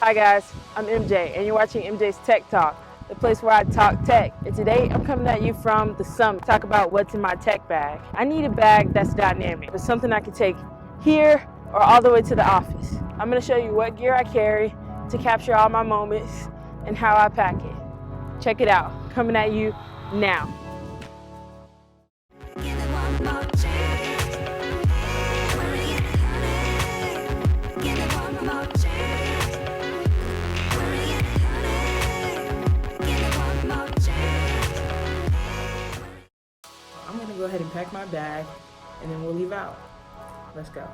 Hi guys, I'm MJ and you're watching MJ's Tech Talk, the place where I talk tech. And today I'm coming at you from the summit to talk about what's in my tech bag. I need a bag that's dynamic, but something I can take here or all the way to the office. I'm going to show you what gear I carry to capture all my moments and how I pack it. Check it out, coming at you now. I'm gonna go ahead and pack my bag and then we'll leave out. Let's go.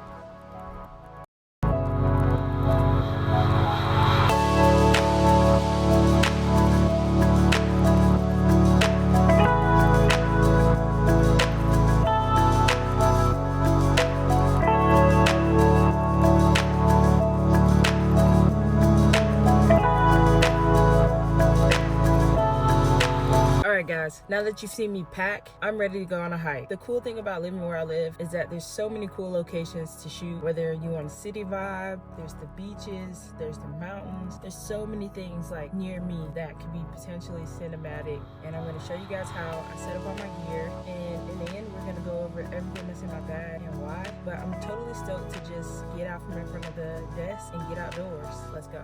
Alright guys, now that you've seen me pack, I'm ready to go on a hike. The cool thing about living where I live is that there's so many cool locations to shoot, whether you want a city vibe, there's the beaches, there's the mountains, there's so many things like near me that could be potentially cinematic. And I'm going to show you guys how I set up all my gear, and in the end we're going to go over everything that's in my bag and why. But I'm totally stoked to just get out from in front of the desk and get outdoors. Let's go.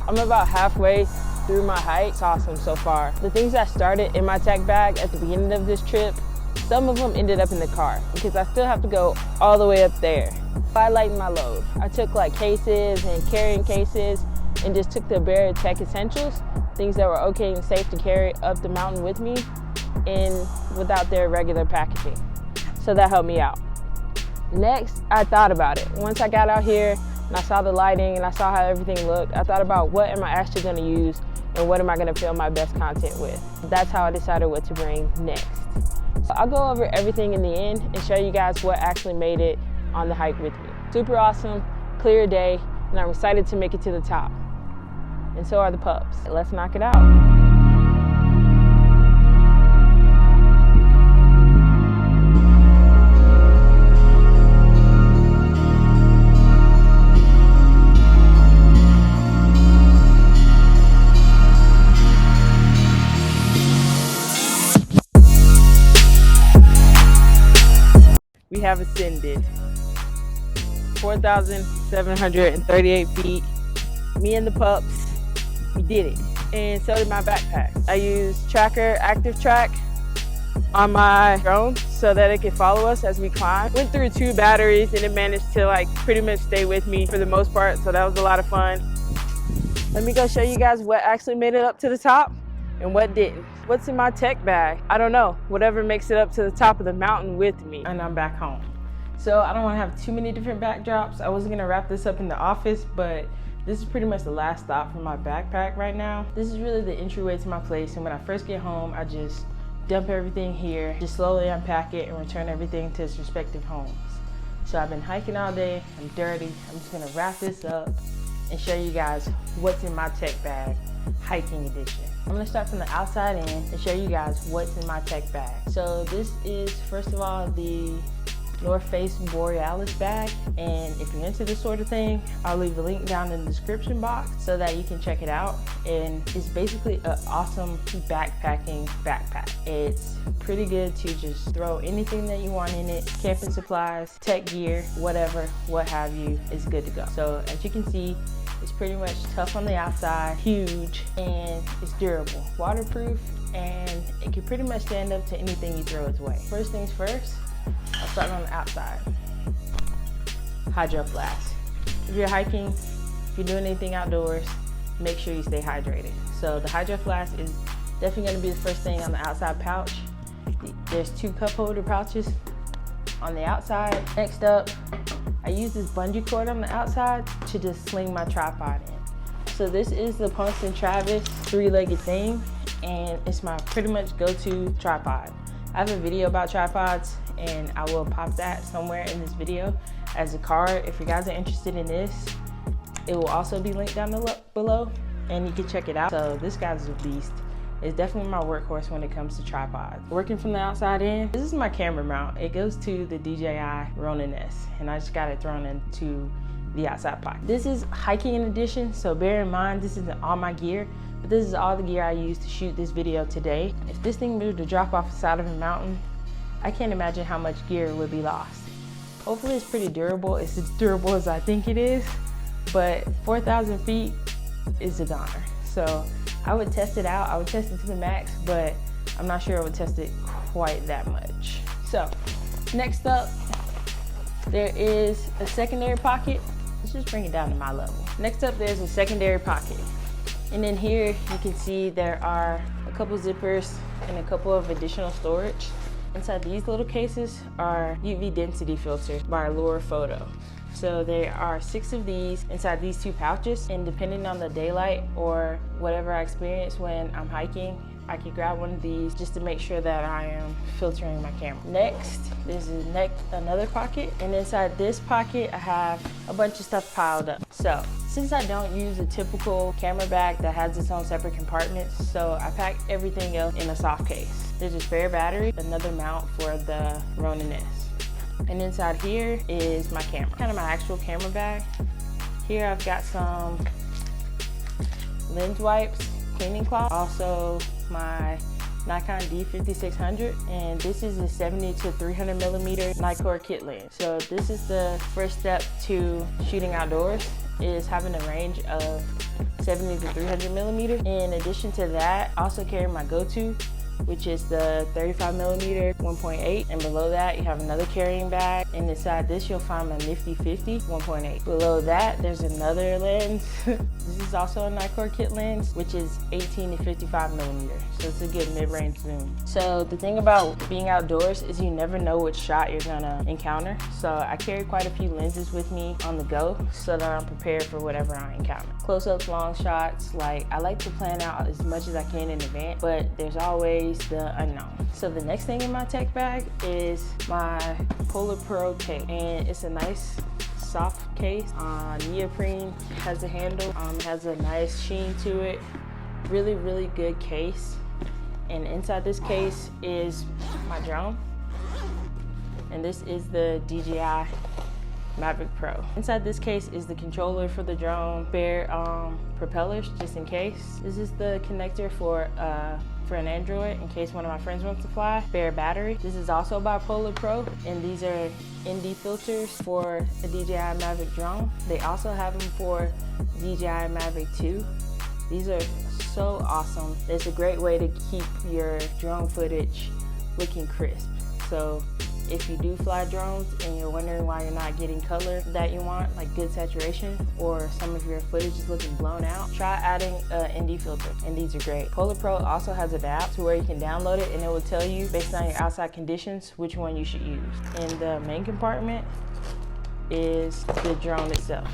I'm about halfway through my hike. It's awesome so far. The things I started in my tech bag at the beginning of this trip, some of them ended up in the car because I still have to go all the way up there. I lightened my load. I took like cases and carrying cases and just took the bare tech essentials, things that were okay and safe to carry up the mountain with me and without their regular packaging. So that helped me out. Next, I thought about it. Once I got out here, and I saw the lighting and I saw how everything looked, I thought about what am I actually going to use and what am I going to film my best content with. That's how I decided what to bring next. So I'll go over everything in the end and show you guys what actually made it on the hike with me. Super awesome, clear day, and I'm excited to make it to the top. And so are the pups. Let's knock it out. We have ascended 4,738 feet. Me and the pups, we did it. And so did my backpack. I used Tracker Active Track on my drone so that it could follow us as we climb. Went through 2 batteries and it managed to like pretty much stay with me for the most part, so that was a lot of fun. Let me go show you guys what actually made it up to the top and what didn't. What's in my tech bag? I don't know. Whatever makes it up to the top of the mountain with me. And I'm back home. So I don't want to have too many different backdrops. I wasn't gonna wrap this up in the office, but this is pretty much the last stop for my backpack right now. This is really the entryway to my place, and when I first get home, I just dump everything here, just slowly unpack it and return everything to its respective homes. So I've been hiking all day, I'm dirty. I'm just gonna wrap this up and show you guys what's in my tech bag, hiking edition. I'm gonna start from the outside in and show you guys what's in my tech bag. So this is, first of all, the North Face Borealis bag, and if you're into this sort of thing, I'll leave a link down in the description box so that you can check it out. And it's basically an awesome backpacking backpack. It's pretty good to just throw anything that you want in it, camping supplies, tech gear, whatever, what have you, it's good to go. So as you can see, it's pretty much tough on the outside, huge, and it's durable, waterproof, and it can pretty much stand up to anything you throw its way. First things first, I'll start on the outside. Hydro flask. If you're hiking, if you're doing anything outdoors, make sure you stay hydrated. So the Hydro Flask is definitely going to be the first thing on the outside pouch. There's 2 cup holder pouches on the outside. Next up, I use this bungee cord on the outside to just sling my tripod in. So this is the Ponce & Travis 3-legged thing, and it's my pretty much go-to tripod. I have a video about tripods, and I will pop that somewhere in this video as a card. If you guys are interested in this, it will also be linked down below, and you can check it out. So this guy's a beast. It's definitely my workhorse when it comes to tripods. Working from the outside in, this is my camera mount. It goes to the DJI Ronin S, and I just got it thrown into the outside pocket. This is hiking edition, so bear in mind this isn't all my gear, but this is all the gear I used to shoot this video today. If this thing were to drop off the side of a mountain, I can't imagine how much gear would be lost. Hopefully it's pretty durable. It's as durable as I think it is, but 4,000 feet is a goner. So I would test it out. I would test it to the max, but I'm not sure I would test it quite that much. So next up, there is a secondary pocket. Let's just bring it down to my level. Next up, there's a secondary pocket. And then here you can see there are a couple zippers and a couple of additional storage. Inside these little cases are UV density filters by Allure Photo. So there are 6 of these inside these 2 pouches, and depending on the daylight or whatever I experience when I'm hiking, I can grab one of these just to make sure that I am filtering my camera. Next, there's another pocket, and inside this pocket I have a bunch of stuff piled up. So since I don't use a typical camera bag that has its own separate compartments, so I pack everything else in a soft case. There's a spare battery, another mount for the Ronin S. And inside here is my camera, kind of my actual camera bag. Here I've got some lens wipes, cleaning cloth, also my Nikon D5600, and this is a 70 to 300 millimeter Nikkor kit lens. So this is the first step to shooting outdoors, is having a range of 70 to 300 millimeter. In addition to that, I also carry my go-to, which is the 35 millimeter 1.8, and below that you have another carrying bag, and inside this you'll find my nifty 50 1.8. Below that there's another lens. This is also a Nikkor kit lens, which is 18 to 55 millimeter, so it's a good mid-range zoom. So the thing about being outdoors is you never know which shot you're gonna encounter, so I carry quite a few lenses with me on the go so that I'm prepared for whatever I encounter. Close-ups, long shots, like I like to plan out as much as I can in advance, but there's always the unknown. So the next thing in my tech bag is my Polar Pro case, and it's a nice soft case. Neoprene has a handle, has a nice sheen to it. Really good case. And inside this case is my drone, and this is the Dji Macbook Pro. Inside this case is the controller for the drone, spare propellers just in case. This is the connector for an Android in case one of my friends wants to fly. Spare battery. This is also by Polar Pro, and these are ND filters for the DJI Mavic drone. They also have them for DJI Mavic 2. These are so awesome. It's a great way to keep your drone footage looking crisp. So if you do fly drones and you're wondering why you're not getting color that you want, like good saturation, or some of your footage is looking blown out, try adding an ND filter, and these are great. Polar Pro also has an app to where you can download it, and it will tell you based on your outside conditions which one you should use. In the main compartment is the drone itself.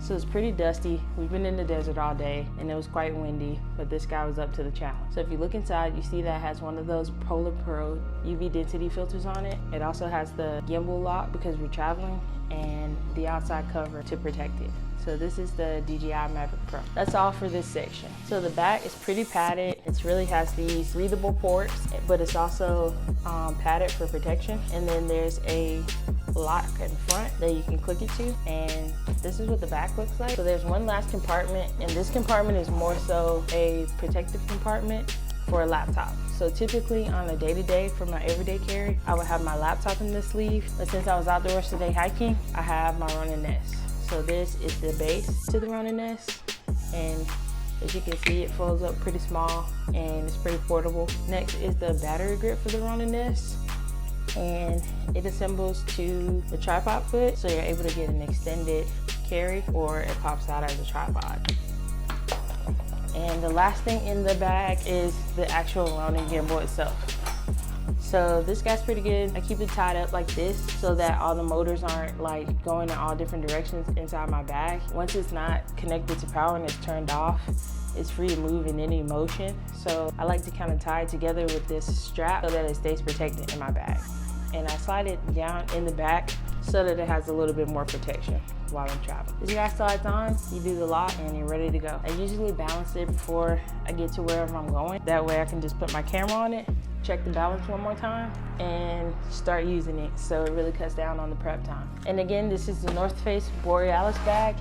So it's pretty dusty. We've been in the desert all day and it was quite windy, but this guy was up to the challenge. So if you look inside, you see that it has one of those Polar Pro UV density filters on it. It also has the gimbal lock because we're traveling, and the outside cover to protect it. So this is the DJI Mavic Pro. That's all for this section. So the back is pretty padded. It really has these breathable ports, but it's also padded for protection. And then there's a lock in front that you can click it to, and this is what the back looks like. So there's one last compartment, and this compartment is more so a protective compartment for a laptop. So typically on a day-to-day for my everyday carry, I would have my laptop in this sleeve, but since I was outdoors today hiking, I have my Ronin S. So this is the base to the Ronin S, and as you can see, it folds up pretty small and it's pretty portable. Next is the battery grip for the Ronin S, and it assembles to the tripod foot, so you're able to get an extended carry, or it pops out as a tripod. And the last thing in the bag is the actual loaning gimbal itself. So this guy's pretty good. I keep it tied up like this so that all the motors aren't like going in all different directions inside my bag. Once it's not connected to power and it's turned off, it's free to move in any motion. So I like to kind of tie it together with this strap so that it stays protected in my bag. And I slide it down in the back so that it has a little bit more protection while I'm traveling. This guy slides on, you do the lock, and you're ready to go. I usually balance it before I get to wherever I'm going. That way I can just put my camera on it, check the balance one more time, and start using it, so it really cuts down on the prep time. And again, this is the North Face Borealis bag,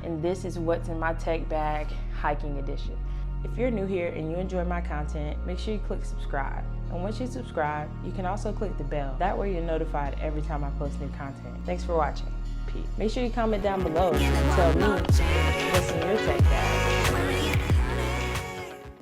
and this is what's in my tech bag hiking edition. If you're new here and you enjoy my content, make sure you click subscribe. And once you subscribe, you can also click the bell. That way you're notified every time I post new content. Thanks for watching. Peace. Make sure you comment down below and tell me what's in your tech bag.